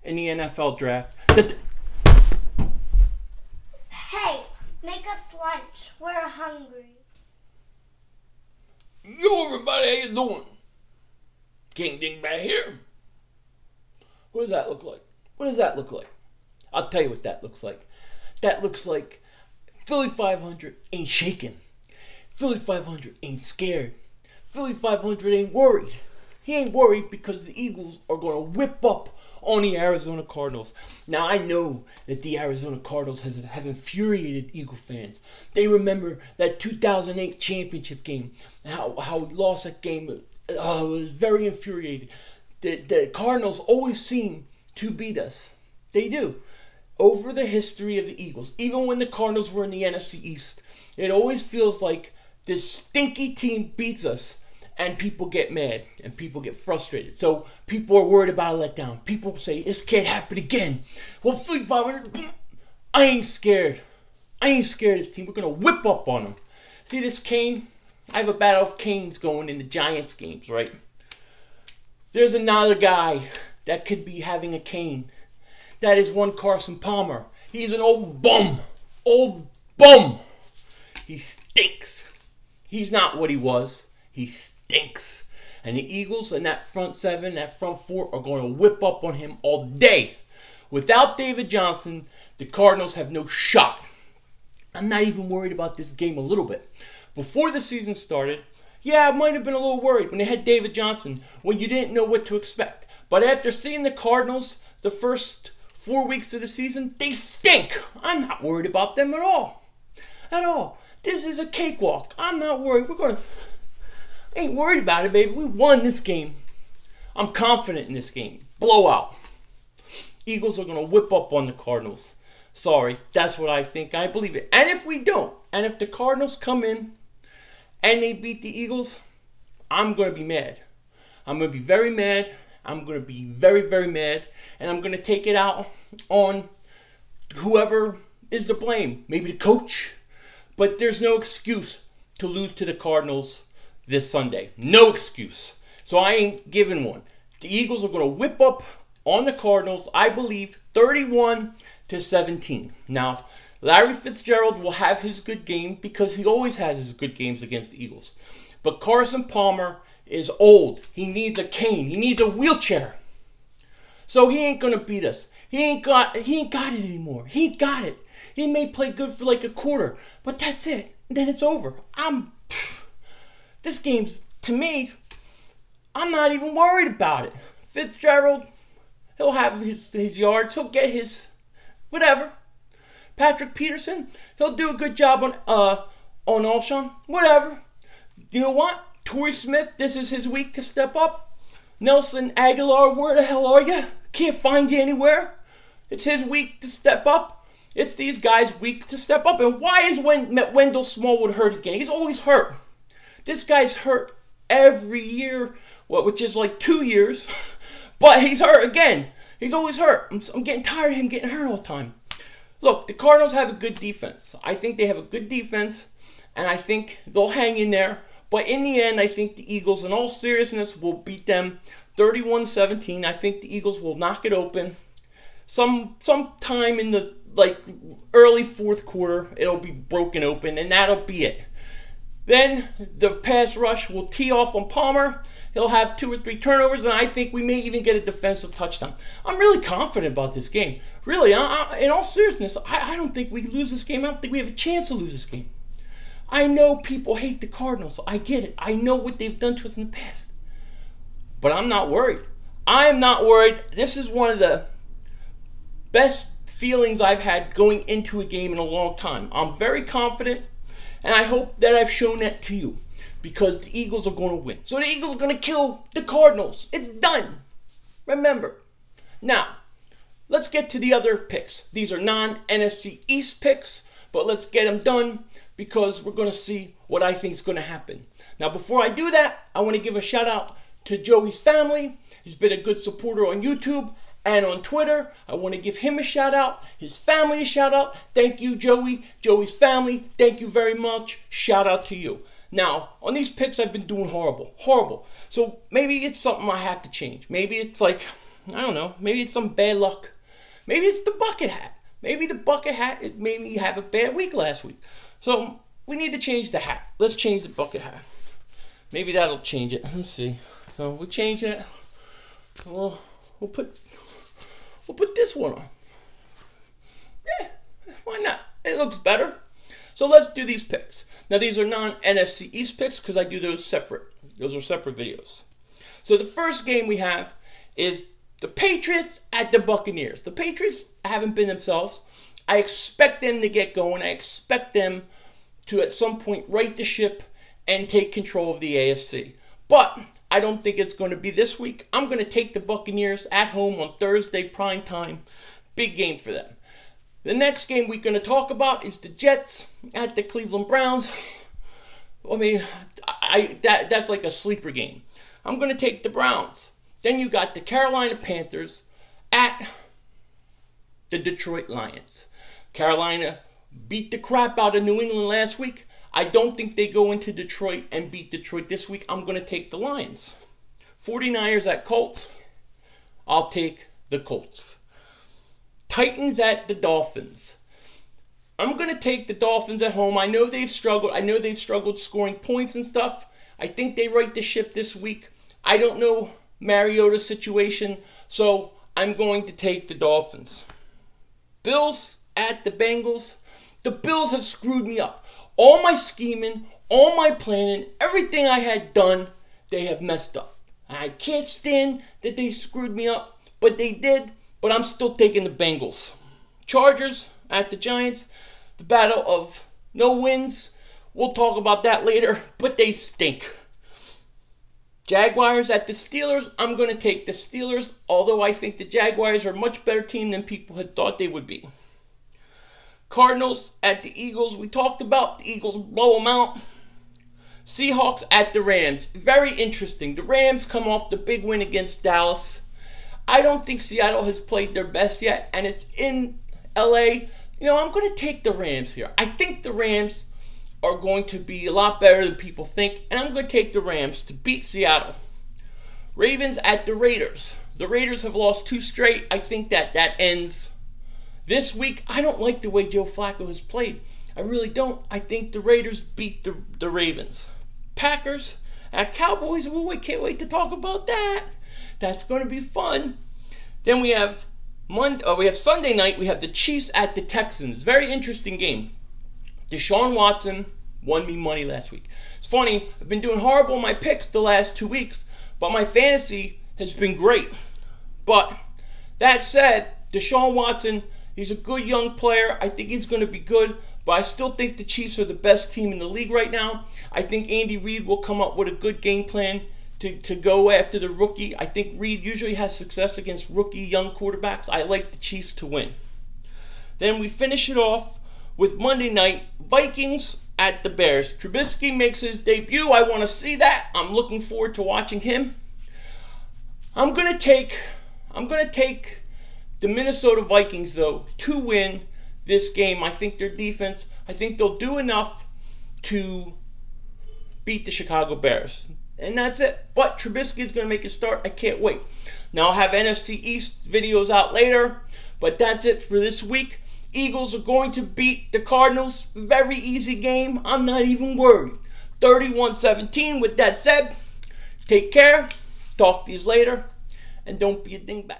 in the NFL draft. Hey, make us lunch. We're hungry. Yo, everybody, how you doing? King Ding back here. What does that look like? What does that look like? I'll tell you what that looks like. That looks like Philly 500 ain't shaking. Philly 500 ain't scared. Philly 500 ain't worried. He ain't worried because the Eagles are going to whip up on the Arizona Cardinals. Now, I know that the Arizona Cardinals have infuriated Eagle fans. They remember that 2008 championship game, how we lost that game. It was very infuriating. The Cardinals always seem to beat us. They do. Over the history of the Eagles, even when the Cardinals were in the NFC East, it always feels like this stinky team beats us. And people get mad and people get frustrated. So people are worried about a letdown. People say, this can't happen again. Well, Philly 500, I ain't scared. I ain't scared of this team. We're going to whip up on them. See this cane? I have a battle of canes going in the Giants games, right? There's another guy that could be having a cane. That is one Carson Palmer. He's an old bum. Old bum. He stinks. He's not what he was. He stinks. And the Eagles and that front seven, that front four are going to whip up on him all day. Without David Johnson, the Cardinals have no shot. I'm not even worried about this game a little bit. Before the season started, yeah, I might have been a little worried when they had David Johnson, when you didn't know what to expect. But after seeing the Cardinals the first 4 weeks of the season, they stink. I'm not worried about them at all. At all. This is a cakewalk. I'm not worried. Ain't worried about it, baby. We won this game. I'm confident in this game. Blowout. Eagles are going to whip up on the Cardinals. Sorry, that's what I think. I believe it. And if we don't, and if the Cardinals come in and they beat the Eagles, I'm going to be mad. I'm going to be very mad. I'm going to be very, very mad. And I'm going to take it out on whoever is to blame. Maybe the coach. But there's no excuse to lose to the Cardinals this Sunday. No excuse. So I ain't giving one. The Eagles are going to whip up on the Cardinals, I believe, 31-17. Now, Larry Fitzgerald will have his good game because he always has his good games against the Eagles. But Carson Palmer is old. He needs a cane. He needs a wheelchair. So he ain't going to beat us. He ain't got it anymore. He ain't got it. He may play good for like a quarter, but that's it. Then it's over. This game's, to me, I'm not even worried about it. Fitzgerald, he'll have his yards. He'll get his whatever. Patrick Peterson, he'll do a good job on Alshon. Whatever. You know what? Torrey Smith, this is his week to step up. Nelson Aguilar, where the hell are you? Can't find you anywhere. It's his week to step up. It's these guys' week to step up. And why is Wendell Smallwood hurt again? He's always hurt. This guy's hurt every year, which is like 2 years, but he's hurt again. He's always hurt. I'm getting tired of him getting hurt all the time. Look, the Cardinals have a good defense. I think they have a good defense, and I think they'll hang in there. But in the end, I think the Eagles, in all seriousness, will beat them 31-17. I think the Eagles will knock it open. Sometime in the early fourth quarter, it'll be broken open, and that'll be it. Then the pass rush will tee off on Palmer. He'll have 2 or 3 turnovers, and I think we may even get a defensive touchdown. I'm really confident about this game. Really, in all seriousness, I don't think we lose this game. I don't think we have a chance to lose this game. I know people hate the Cardinals. I get it. I know what they've done to us in the past. But I'm not worried. I am not worried. This is one of the best feelings I've had going into a game in a long time. I'm very confident. And I hope that I've shown that to you because the Eagles are going to win. So the Eagles are going to kill the Cardinals. It's done. Remember. Now, let's get to the other picks. These are non-NFC East picks, but let's get them done because we're going to see what I think is going to happen. Now, before I do that, I want to give a shout out to Joey's family. He's been a good supporter on YouTube and on Twitter. I want to give him a shout out, his family a shout out. Thank you, Joey. Joey's family, thank you very much. Shout out to you. Now, on these picks, I've been doing horrible. So maybe it's something I have to change. Maybe it's like I don't know. Maybe it's some bad luck. Maybe it's the bucket hat. Maybe the bucket hat, it made me have a bad week last week. So we need to change the hat. Let's change the bucket hat. Maybe that'll change it. Let's see. So we change it. We'll put this one on. Yeah, why not? It looks better. So let's do these picks. Now these are non NFC East picks because I do those separate. Those are separate videos. So the first game we have is the Patriots at the Buccaneers. The Patriots haven't been themselves. I expect them to get going. I expect them to at some point right the ship and take control of the AFC. But I don't think it's going to be this week. I'm going to take the Buccaneers at home on Thursday, prime time. Big game for them. The next game we're going to talk about is the Jets at the Cleveland Browns. I mean, that's like a sleeper game. I'm going to take the Browns. Then you got the Carolina Panthers at the Detroit Lions. Carolina beat the crap out of New England last week. I don't think they go into Detroit and beat Detroit this week. I'm going to take the Lions. 49ers at Colts. I'll take the Colts. Titans at the Dolphins. I'm going to take the Dolphins at home. I know they've struggled. I know they've struggled scoring points and stuff. I think they right the ship this week. I don't know Mariota's situation, so I'm going to take the Dolphins. Bills at the Bengals. The Bills have screwed me up. All my scheming, all my planning, everything I had done, they have messed up. I can't stand that they screwed me up, but they did. But I'm still taking the Bengals. Chargers at the Giants. The battle of no wins. We'll talk about that later, but they stink. Jaguars at the Steelers. I'm going to take the Steelers, although I think the Jaguars are a much better team than people had thought they would be. Cardinals at the Eagles. We talked about the Eagles blow them out. Seahawks at the Rams. Very interesting. The Rams come off the big win against Dallas. I don't think Seattle has played their best yet, and it's in LA. You know, I'm going to take the Rams here. I think the Rams are going to be a lot better than people think, and I'm going to take the Rams to beat Seattle. Ravens at the Raiders. The Raiders have lost 2 straight. I think that ends this week. I don't like the way Joe Flacco has played. I really don't. I think the Raiders beat the Ravens. Packers at Cowboys. Ooh, I can't wait to talk about that. That's going to be fun. Then we have Sunday night. We have the Chiefs at the Texans. Very interesting game. Deshaun Watson won me money last week. It's funny. I've been doing horrible in my picks the last 2 weeks, but my fantasy has been great. But that said, Deshaun Watson, he's a good young player. I think he's going to be good, but I still think the Chiefs are the best team in the league right now. I think Andy Reid will come up with a good game plan to go after the rookie. I think Reid usually has success against rookie young quarterbacks. I like the Chiefs to win. Then we finish it off with Monday night, Vikings at the Bears. Trubisky makes his debut. I want to see that. I'm looking forward to watching him. I'm going to take the Minnesota Vikings, though, to win this game. I think their defense, I think they'll do enough to beat the Chicago Bears. And that's it. But Trubisky is going to make a start. I can't wait. Now I'll have NFC East videos out later. But that's it for this week. Eagles are going to beat the Cardinals. Very easy game. I'm not even worried. 31-17. With that said, take care. Talk to you later. And don't be a dingbat.